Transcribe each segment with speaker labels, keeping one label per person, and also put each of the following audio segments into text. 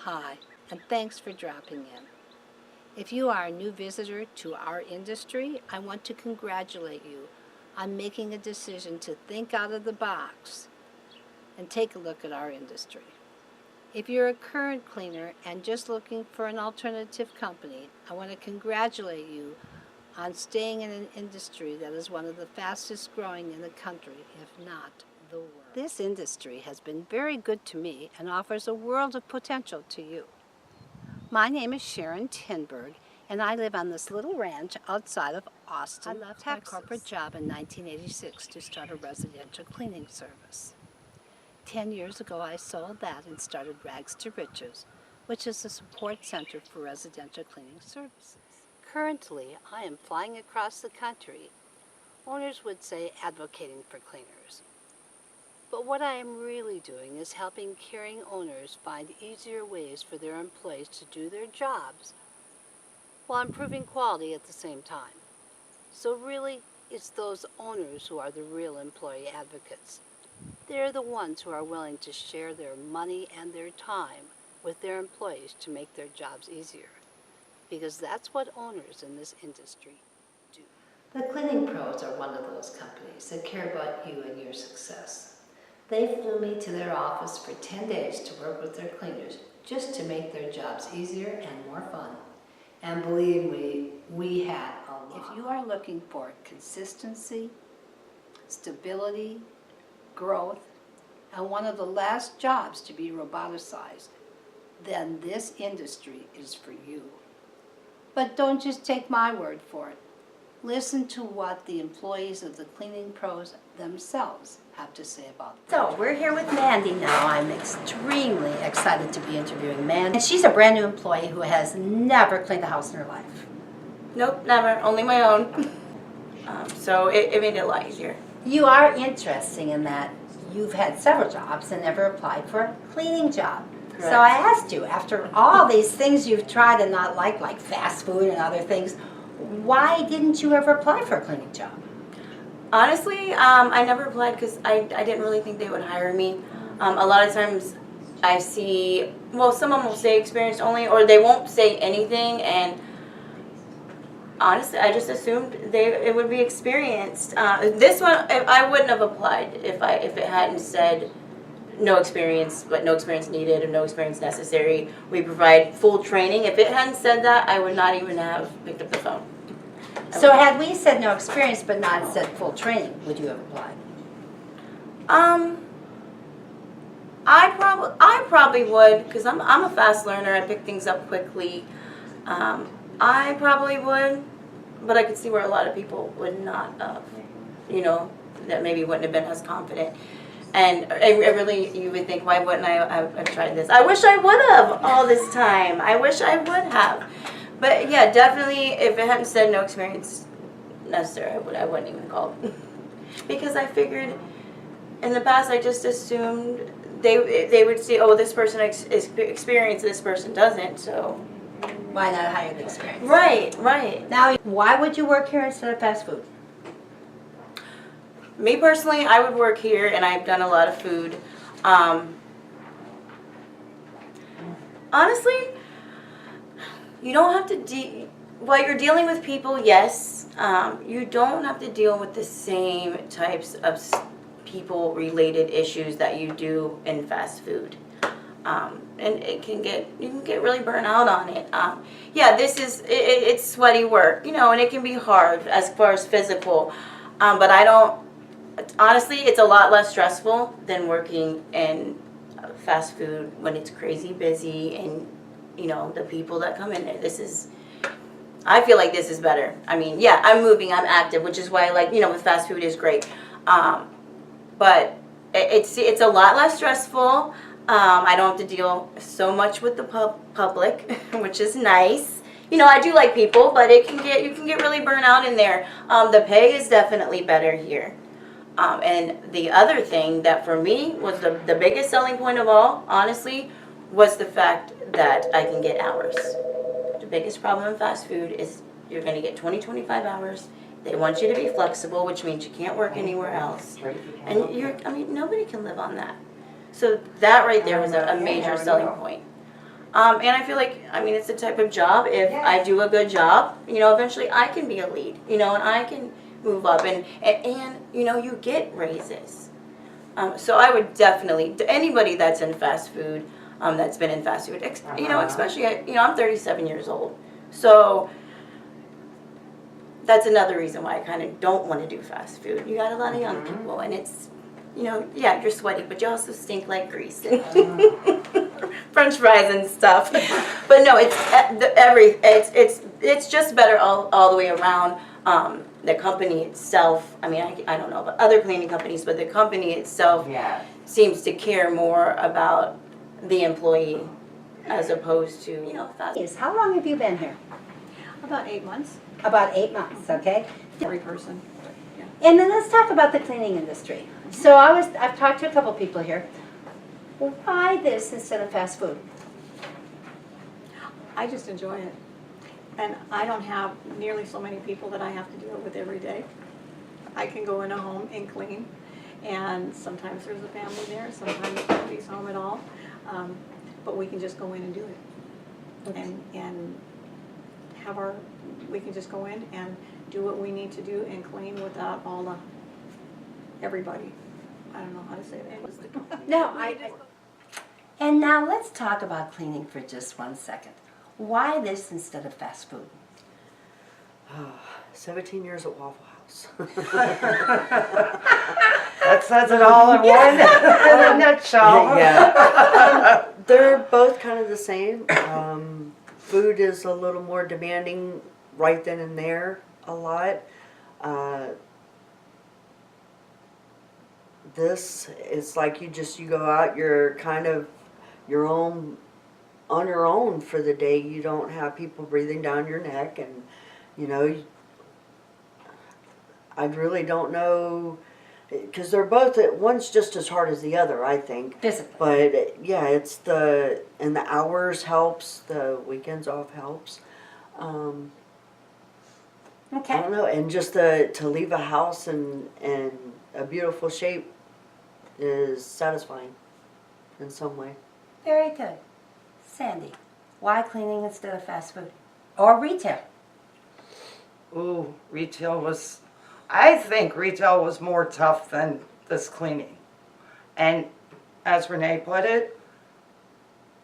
Speaker 1: Hi, and thanks for dropping in. If you are a new visitor to our industry, I want to congratulate you on making a decision to think out of the box and take a look at our industry. If you're a current cleaner and just looking for an alternative company, I want to congratulate you on staying in an industry that is one of the fastest growing in the country, if not the world. This industry has been very good to me and offers a world of potential to you. My name is Sharon Tinberg, and I live on this little ranch outside of Austin, Texas. I left my corporate job in 1986 to start a residential cleaning service. 10 years ago, I sold that and started Rags to Riches, which is a support center for residential cleaning services. Currently, I am flying across the country, owners would say advocating for cleaners. But what I am really doing is helping caring owners find easier ways for their employees to do their jobs while improving quality at the same time. So really, it's those owners who are the real employee advocates. They're the ones who are willing to share their money and their time with their employees to make their jobs easier. Because that's what owners in this industry do. The Cleaning Pros are one of those companies that care about you and your success. They flew me to their office for 10 days to work with their cleaners just to make their jobs easier and more fun. And believe me, we had a lot. If you are looking for consistency, stability, growth, and one of the last jobs to be roboticized, then this industry is for you. But don't just take my word for it. Listen to what the employees of the Cleaning Pros themselves have to say about it.
Speaker 2: So we're here with Mandy now. I'm extremely excited to be interviewing Mandy. And she's a brand new employee who has never cleaned a house in her life.
Speaker 3: Nope, never. Only my own. So it made it a lot easier.
Speaker 2: You are interesting in that you've had several jobs and never applied for a cleaning job.
Speaker 3: Correct.
Speaker 2: So I asked you, after all these things you've tried and not like fast food and other things, why didn't you ever apply for a cleaning job?
Speaker 3: Honestly, I never applied because I didn't really think they would hire me. A lot of times I see, well, someone will say experience only, or they won't say anything, and honestly, I just assumed it would be experienced. This one, I wouldn't have applied if it hadn't said no experience, but no experience needed or no experience necessary. We provide full training. If it hadn't said that, I would not even have picked up the phone.
Speaker 2: So had we said no experience but not said full training, would you have applied?
Speaker 3: I probably would, because I'm a fast learner. I pick things up quickly. I probably would, but I could see where a lot of people would not have, that maybe wouldn't have been as confident. And I really, you would think, why wouldn't I have tried this? I wish I would have all this time. I wish I would have. But yeah, definitely, if it hadn't said no experience necessary, I wouldn't even call. Because I figured, in the past, I just assumed they would see, oh, this person is experienced, this person doesn't, so.
Speaker 2: Why not hire the experience?
Speaker 3: Right.
Speaker 2: Now, why would you work here instead of fast food?
Speaker 3: Me personally, I would work here, and I've done a lot of food. Honestly, you don't have to while you're dealing with people, yes, you don't have to deal with the same types of people-related issues that you do in fast food. And you can get really burnt out on it. Yeah, it's sweaty work, and it can be hard as far as physical. But honestly, it's a lot less stressful than working in fast food when it's crazy busy and, the people that come in there. I feel like this is better. I mean, yeah, I'm moving, I'm active, which is why, with fast food is great. But it's a lot less stressful. I don't have to deal so much with the public, which is nice. I do like people, but you can get really burnt out in there. The pay is definitely better here. And the other thing that for me was the biggest selling point of all, honestly, was the fact that I can get hours. The biggest problem in fast food is you're going to get 25 hours. They want you to be flexible, which means you can't work anywhere else. And nobody can live on that. So that right there was a major selling point. And I feel like, I mean, it's the type of job, if I do a good job, you know, eventually I can be a lead, you know, and I can move up and you know, you get raises. So I would definitely, anybody that's in fast food, that's been in fast food, you know, especially, you know, I'm 37 years old. So that's another reason why I kind of don't want to do fast food. You got a lot of young people, and it's, you know, yeah, you're sweaty, but you also stink like grease. French fries and stuff. But no, it's just better all the way around. The company itself, I mean, I don't know about other cleaning companies, but the company itself seems to care more about the employee as opposed to, you know, fast food.
Speaker 2: How long have you been here?
Speaker 4: About 8 months,
Speaker 2: About 8 months, okay?
Speaker 4: every person.
Speaker 2: And then let's talk about the cleaning industry. So I've talked to a couple people here. Why this instead of fast food?
Speaker 4: I just enjoy it. And I don't have nearly so many people that I have to deal with every day. I can go in a home and clean, and sometimes there's a family there, sometimes nobody's home at all. But we can just go in and do it. And have we can just go in and do what we need to do and clean without all everybody. I don't know how to say that.
Speaker 2: No, And now let's talk about cleaning for just 1 second. Why this instead of fast food?
Speaker 5: 17 years at Waffle House. That says it all in one in a nutshell. Yeah. They're both kind of the same. Food is a little more demanding right then and there a lot. This is like you go out, you're kind of on your own for the day. You don't have people breathing down your neck, and you know, I really don't know, because they're both, one's just as hard as the other, I think.
Speaker 2: Physically.
Speaker 5: But yeah, it's the hours helps, the weekends off helps.
Speaker 2: Okay.
Speaker 5: I don't know, and just to leave a house in a beautiful shape is satisfying in some way.
Speaker 2: Very good. Sandy, why cleaning instead of fast food? Or retail?
Speaker 6: Ooh, I think retail was more tough than this cleaning. And as Renee put it,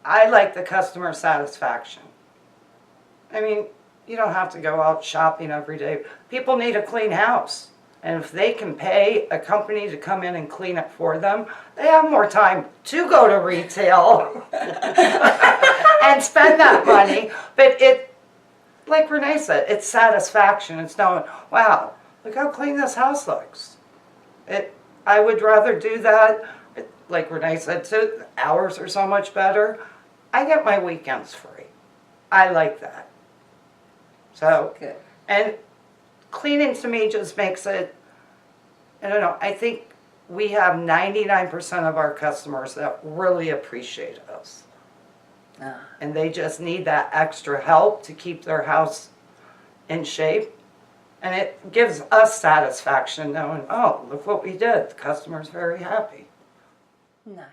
Speaker 6: I like the customer satisfaction. I mean, you don't have to go out shopping every day. People need a clean house. And if they can pay a company to come in and clean it for them, they have more time to go to retail and spend that money. But like Renee said, it's satisfaction. It's knowing, wow, look how clean this house looks. I would rather do that. Like Renee said, too, hours are so much better. I get my weekends free. I like that. So,
Speaker 2: Good.
Speaker 6: and cleaning to me just makes it, I don't know, I think we have 99% of our customers that really appreciate us. And they just need that extra help to keep their house in shape. And it gives us satisfaction knowing, oh, look what we did. The customer's very happy.
Speaker 2: Nice.